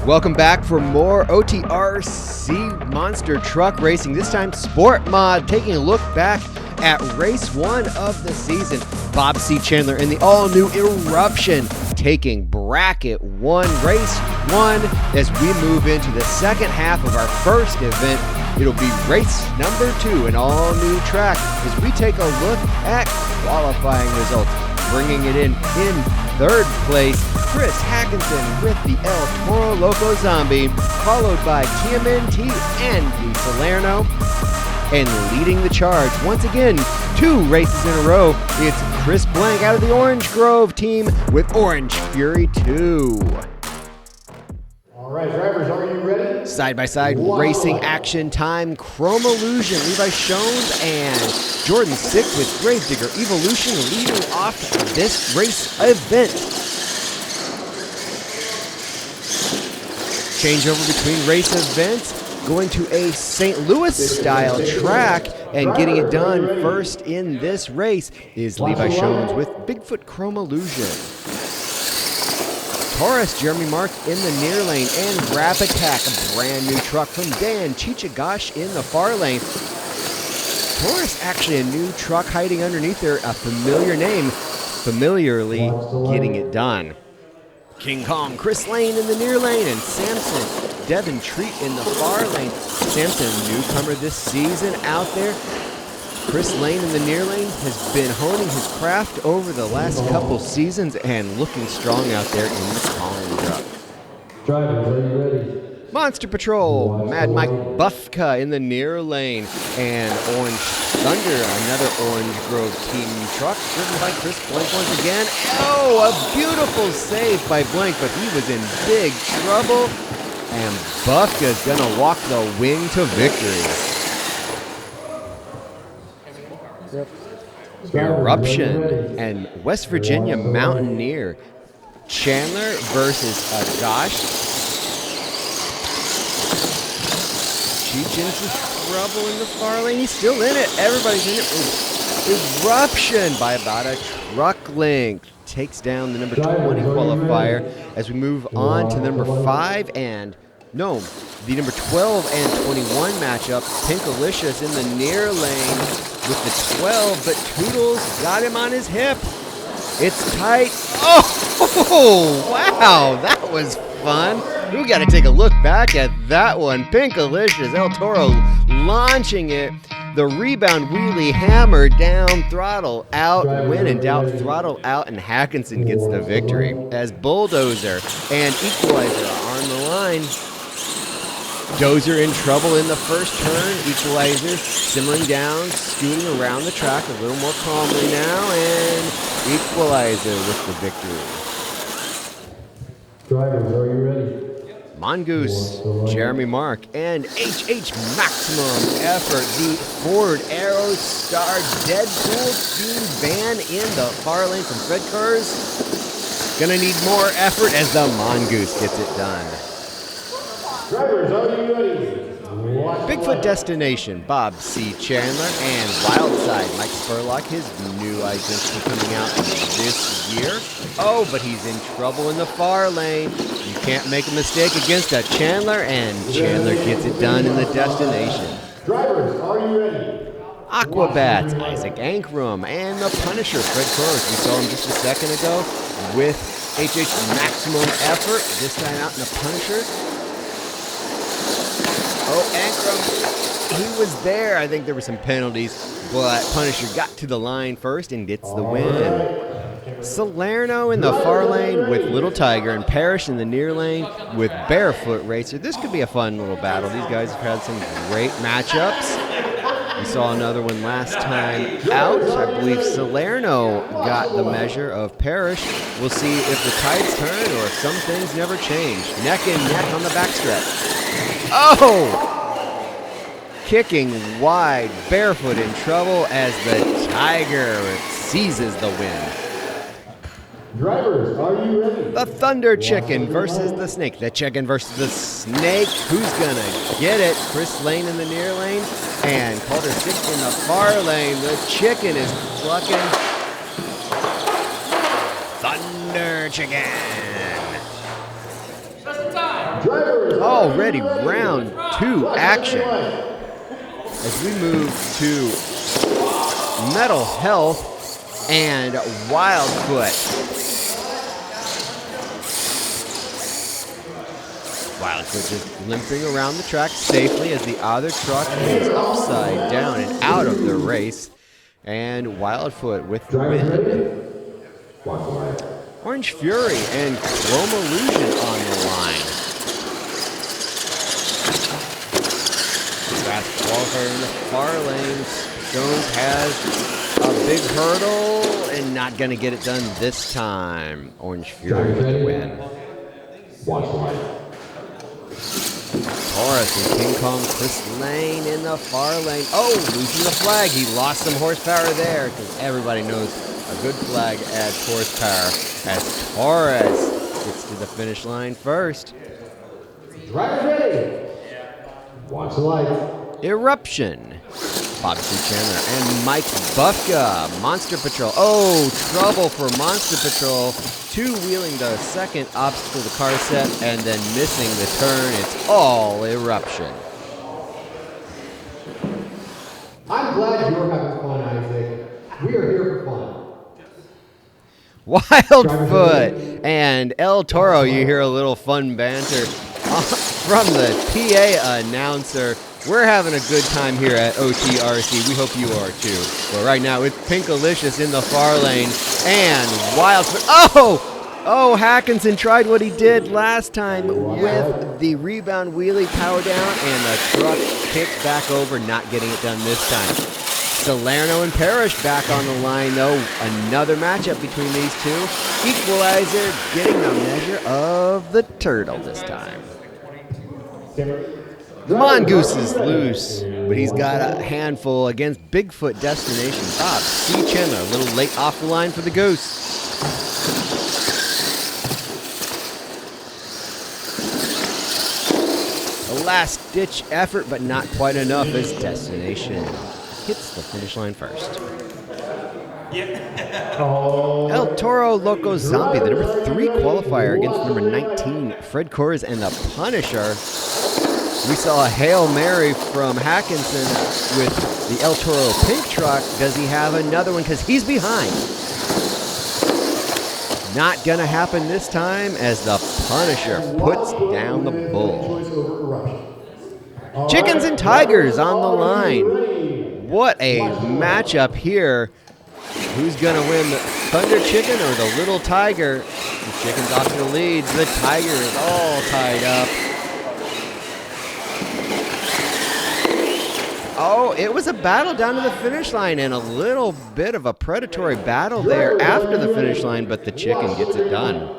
Welcome back for more OTRC Monster Truck Racing. This time SportMod taking a look back at race 1 of the season. Bob C. Chandler in the all-new Eruption taking bracket 1, race 1, as we move into the second half of our first event. It'll be race number 2, an all-new track, as we take a look at qualifying results. Bringing it in third place, Chris Hackinson with the El Toro Loco Zombie, followed by TMNT and Salerno. And leading the charge, once again, 2 races in a row, it's Chris Blank out of the Orange Grove team with Orange Fury 2. All right, drivers, are you ready? Side-by-side racing action time, Chrome Illusion, Levi Shones and Jordan Sick with Gravedigger Evolution leading off this race event. Changeover between race events, going to a St. Louis-style track, and getting it done first in this race is Levi Shones with Bigfoot Chrome Illusion. Taurus, Jeremy Mark in the near lane, and Rap Attack, a brand new truck from Dan Chichagash in the far lane. Taurus, actually a new truck hiding underneath there, a familiar name, familiarly getting it done. King Kong, Chris Lane in the near lane, and Samson, Devin Treat in the far lane. Samson, newcomer this season out there. Chris Lane in the near lane has been honing his craft over the last couple seasons and looking strong out there in the Collin truck. Drivers, are you ready? Monster Patrol, Mad Mike Buffka in the near lane, and Orange Thunder, another Orange Grove team truck, driven by Chris Blank once again. Oh, a beautiful save by Blank, but he was in big trouble, and Buffka's gonna walk the wing to victory. Eruption and West Virginia Mountaineer. Chandler versus Agash. Cheech in some trouble in the far lane. He's still in it. Everybody's in it. Eruption by about a truck length takes down the number 20 qualifier as we move on to the number 5 and the number 12 and 21 matchup. Pinkalicious in the near lane with the 12, but Toodles got him on his hip. It's tight. Oh, wow, that was fun. We got to take a look back at that one. Pinkalicious, El Toro launching it. The rebound wheelie hammer down, throttle out, win and doubt, throttle out, and Hackinson gets the victory as Bulldozer and Equalizer are on the line. Dozer in trouble in the first turn. Equalizer simmering down, scooting around the track a little more calmly now, and Equalizer with the victory. Drivers, are you ready? Mongoose, Jeremy Mark, and HH Maximum Effort, the Ford Aerostar Deadpool themed van in the far lane from Fred Cars. Gonna need more effort as the Mongoose gets it done. Drivers, are you ready? Bigfoot Destination, Bob C. Chandler, and Wildside, Mike Spurlock, his new identity coming out this year. Oh, but he's in trouble in the far lane. You can't make a mistake against a Chandler, and Chandler gets it done in the Destination. Drivers, are you ready? Aquabats, Isaac Ankrum, and the Punisher, Fred Torres. We saw him just a second ago with HH Maximum Effort, this time out in the Punisher. Oh, Ankrum, he was there. I think there were some penalties, but Punisher got to the line first and gets the win. Salerno in the far lane with Little Tiger, and Parrish in the near lane with Barefoot Racer. This could be a fun little battle. These guys have had some great matchups. We saw another one last time out. I believe Salerno got the measure of Parrish. We'll see if the tides turn or if some things never change. Neck and neck on the backstretch. Oh! Kicking wide, Barefoot in trouble as the Tiger seizes the win. Drivers, are you ready? The Thunder Chicken versus the Snake. The Chicken versus the Snake. Who's gonna get it? Chris Lane in the near lane and Calder Six in the far lane. The Chicken is clucking. Thunder Chicken. Drivers, Already round 2 action. As we move to Metal Health and Wildfoot. Wildfoot just limping around the track safely as the other truck is upside down and out of the race. And Wildfoot with the win. Orange Fury and Chrome Illusion on the line. Fast qualifier in the far lane. Stones has a big hurdle and not going to get it done this time. Orange Fury with the win. Taurus and King Kong Chris Lane in the far lane. Oh, losing the flag. He lost some horsepower there because everybody knows a good flag adds horsepower as Taurus gets to the finish line first. Driver's ready. Watch the light. Eruption. Bobby C. Chandler and Mike Bufka. Monster Patrol. Oh, trouble for Monster Patrol. Two-wheeling the second obstacle the car set and then missing the turn. It's all Eruption. I'm glad you're having fun, Isaac. We are here for fun. Wildfoot and El Toro. You hear a little fun banter from the PA announcer. We're having a good time here at OTRC. We hope you are too. But right now, it's Pinkalicious in the far lane and Wildfoot. Oh, Hackinson tried what he did last time with the rebound wheelie power down, and the truck kicked back over, not getting it done this time. Salerno and Parrish back on the line, though. Another matchup between these two. Equalizer getting the measure of the turtle this time. Mongoose is loose, but he's got a handful against Bigfoot Destination. Bob C. Chandler, a little late off the line for the Goose. A last-ditch effort, but not quite enough as Destination hits the finish line first. El Toro Loco Zombie, the number 3 qualifier against number 19, Fred Kors and the Punisher. We saw a Hail Mary from Hackinson with the El Toro pink truck. Does he have another one? Because he's behind. Not going to happen this time as the Punisher puts down the bull. Chickens and Tigers on the line. What a matchup here. Who's going to win, the Thunder Chicken or the Little Tiger? The Chicken's off to the lead. The Tiger is all tied up. Oh, it was a battle down to the finish line and a little bit of a predatory battle there after the finish line, but the Chicken gets it done.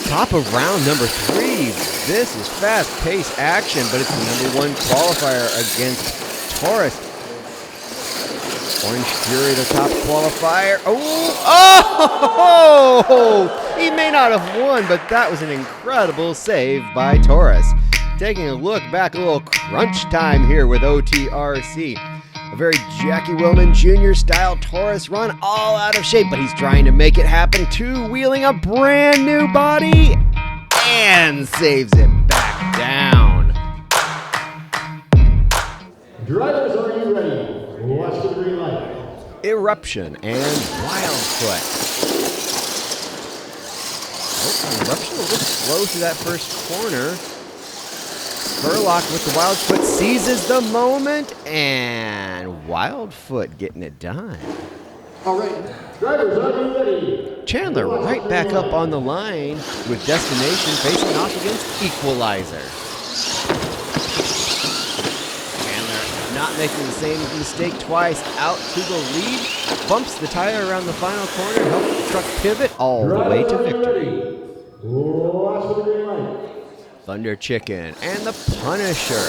Top of round number 3. This is fast-paced action, but it's the number 1 qualifier against Taurus. Orange Fury, the top qualifier. Oh! He may not have won, but that was an incredible save by Taurus. Taking a look back, a little crunch time here with OTRC. A very Jackie Willman Jr. style Taurus run, all out of shape, but he's trying to make it happen. Two-wheeling a brand new body and saves it back down. Drivers, are you ready? Watch the green light. Eruption and Wildfoot. Oh, Eruption a little slow through that first corner. Spurlock with the Wildfoot seizes the moment, and Wildfoot getting it done. All right, drivers, are you ready? Chandler right back up on the line with Destination facing off against Equalizer. Chandler not making the same mistake twice, out to the lead, bumps the tire around the final corner, helps the truck pivot all the way to victory. Watch the green light. Thunder Chicken and the Punisher.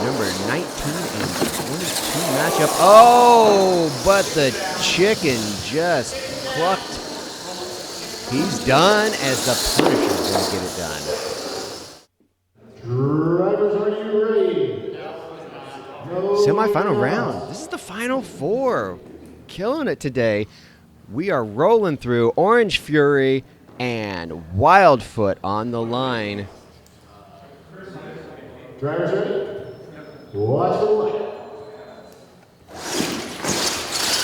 Number 19 and 22 matchup. Oh, but the Chicken just clucked. He's done as the Punisher's going to get it done. Drivers, are you ready? Semifinal round. This is the final 4. Killing it today. We are rolling through Orange Fury, And Wildfoot on the line. Drivers ready? Watch the light.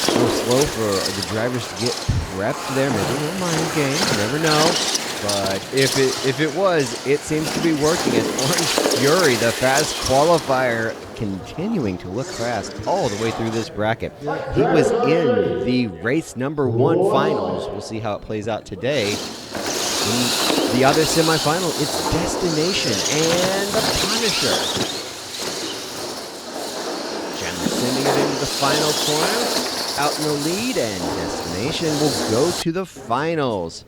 A little slow for the drivers to get prepped there. Maybe a little mind game. You never know. But if it was, it seems to be working. As Orange Fury, the fast qualifier, continuing to look fast all the way through this bracket. He was in the race number 1 finals. We'll see how it plays out today. In the other semifinal, it's Destination and the Punisher. Chandler sending it into the final corner. Out in the lead, and Destination will go to the finals.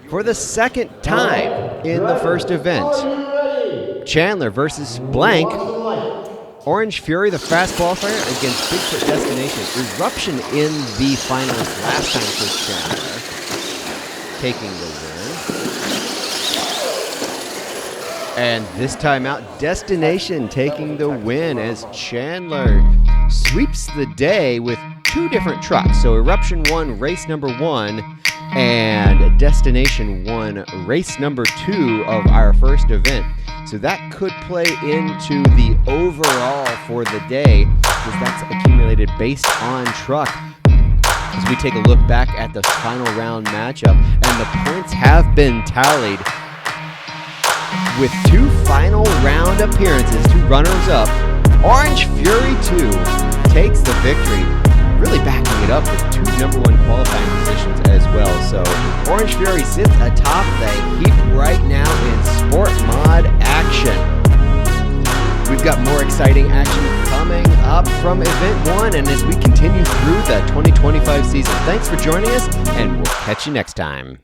For the second time in the first event, Chandler versus Blank. Orange Fury, the fast qualifier, against Bigfoot Destination. Eruption in the finals last time for Chandler, taking the win. And this time out, Destination taking the win as Chandler sweeps the day with 2 different trucks. So Eruption won race number 1, and Destination won race number 2 of our first event. So that could play into the overall for the day, because that's accumulated based on truck. As we take a look back at the final round matchup, and the points have been tallied with 2 final round appearances, 2 runners-up. Orange Fury 2 takes the victory, really backing it up with 2 number 1 qualifying positions as well. So Orange Fury sits atop the heap right now in SportMod action. We've got more exciting action coming up from Event 1 and as we continue through the 2025 season. Thanks for joining us, and we'll catch you next time.